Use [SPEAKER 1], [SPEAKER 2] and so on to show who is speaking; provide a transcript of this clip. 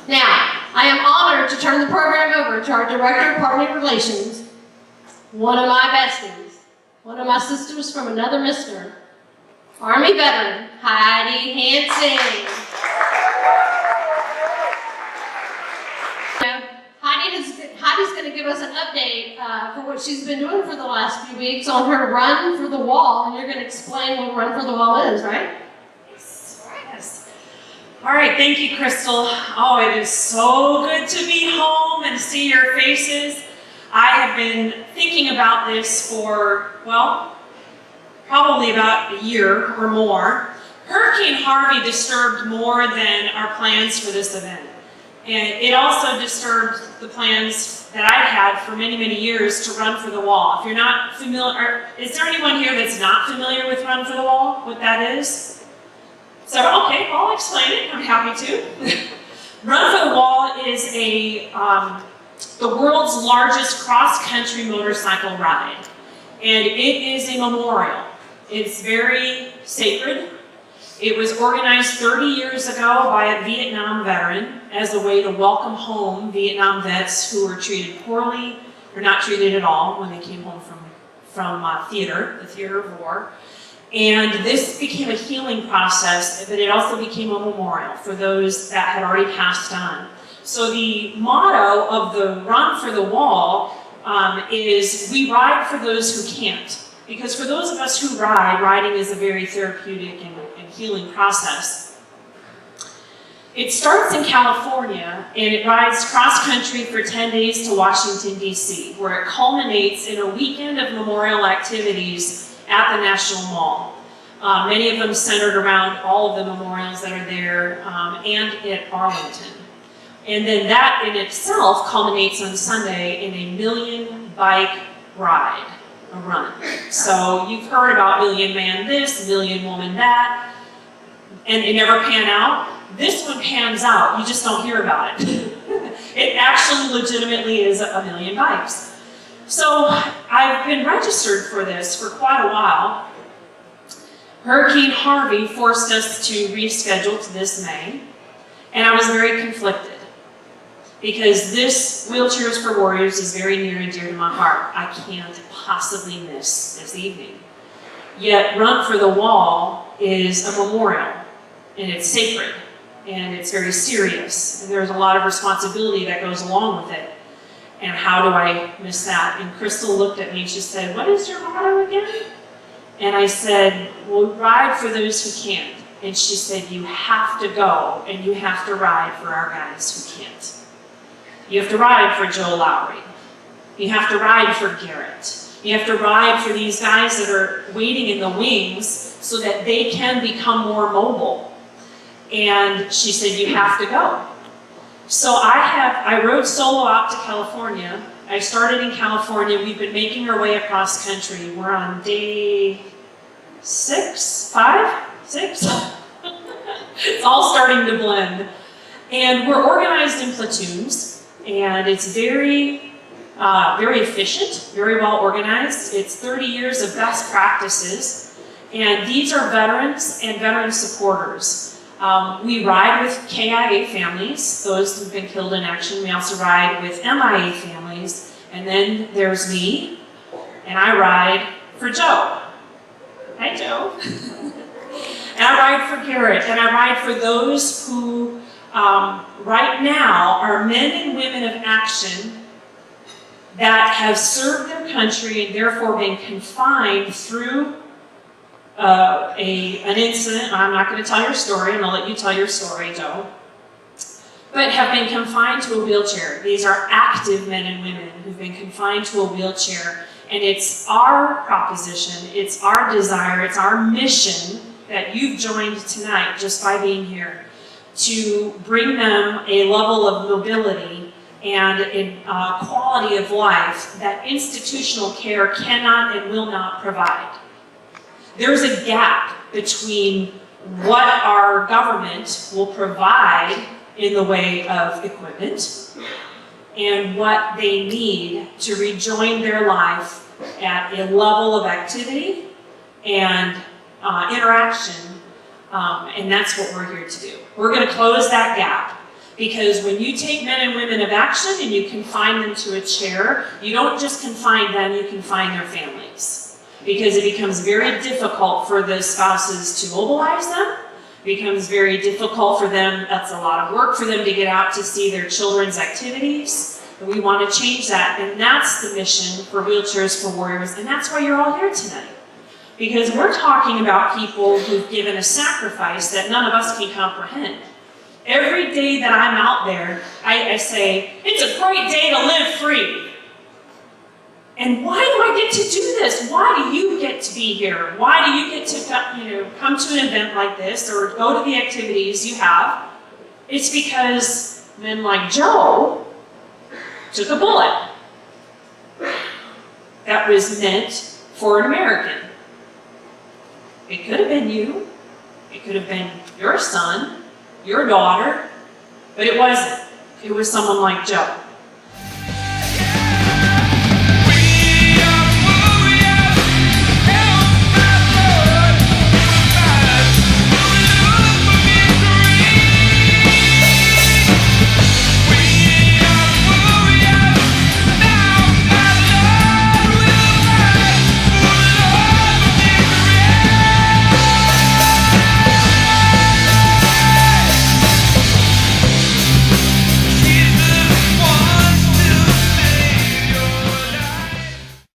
[SPEAKER 1] Now, I am honored to turn the program over to our Director of Partner Relations, one of my besties, one of my sisters from another mister, Army veteran, Heidi Hansing. Heidi's going to give us an update for what she's been doing for the last few weeks on her run for the wall, and you're going to explain what Run for the Wall is, right?
[SPEAKER 2] Yes. All right, thank you, Crystal. Oh, it is so good to be home and see your faces. I have been thinking about this for, well, probably about a year or more. Hurricane Harvey disturbed more than our plans for this event. And it also disturbed the plans that I'd had for many, many years to Run for the Wall. If you're not familiar, is there anyone here that's not familiar with Run for the Wall, what that is? So, okay, I'll explain it, I'm happy to. Run for the Wall is the world's largest cross-country motorcycle ride. And it is a memorial. It's very sacred. It was organized 30 years ago by a Vietnam veteran as a way to welcome home Vietnam vets who were treated poorly or not treated at all when they came home from the theater of war. And this became a healing process, but it also became a memorial for those that had already passed on. So the motto of the Run for the Wall is, we ride for those who can't. Because for those of us who ride, riding is a very therapeutic and healing process. It starts in California, and it rides cross-country for 10 days to Washington, D.C., where it culminates in a weekend of memorial activities at the National Mall. Many of them centered around all of the memorials that are there, and at Arlington. And then that in itself culminates on Sunday in a 1,000,000 bike ride, a run. So you've heard about 1,000,000 man this, 1,000,000 woman that, and it never pan out. This one pans out, you just don't hear about it. It actually legitimately is 1,000,000 bikes. So I've been registered for this for quite a while. Hurricane Harvey forced us to reschedule to this May, and I was very conflicted because this Wheelchairs for Warriors is very near and dear to my heart. I can't possibly miss this evening. Yet Run for the Wall is a memorial, and it's sacred, and it's very serious, and there's a lot of responsibility that goes along with it. And how do I miss that? And Crystal looked at me and she said, "What is your motto again?" And I said, "We'll ride for those who can't." And she said, "You have to go and you have to ride for our guys who can't. You have to ride for Joe Lowry. You have to ride for Garrett. You have to ride for these guys that are waiting in the wings so that they can become more mobile." And she said, "You have to go." So I rode solo out to California. I started in California. We've been making our way across country. We're on day 6? It's all starting to blend. And we're organized in platoons, and it's very efficient, very well organized. It's 30 years of best practices, and these are veterans and veteran supporters. We ride with KIA families, those who've been killed in action. We also ride with MIA families, and then there's me, and I ride for Joe. Hi, Joe. And I ride for Garrett, and I ride for those who right now are men and women of action that have served their country and therefore been confined through an incident. I'm not going to tell your story, and I'll let you tell your story, Joe. But have been confined to a wheelchair. These are active men and women who've been confined to a wheelchair. And it's our proposition, it's our desire, it's our mission that you've joined tonight just by being here to bring them a level of mobility and a quality of life that institutional care cannot and will not provide. There's a gap between what our government will provide in the way of equipment and what they need to rejoin their life at a level of activity and interaction, and that's what we're here to do. We're going to close that gap. Because when you take men and women of action and you confine them to a chair, you don't just confine them, you confine their families. Because it becomes very difficult for the spouses to mobilize them. It becomes very difficult for them, that's a lot of work for them to get out to see their children's activities. And we want to change that, and that's the mission for Wheelchairs for Warriors, and that's why you're all here tonight. Because we're talking about people who've given a sacrifice that none of us can comprehend. Every day that I'm out there, I say, it's a great day to live free. And why do I get to do this? Why do you get to be here? Why do you get to come to an event like this or go to the activities you have? It's because men like Joe took a bullet that was meant for an American. It could have been you. It could have been your son, your daughter, but it wasn't. It was someone like Joe.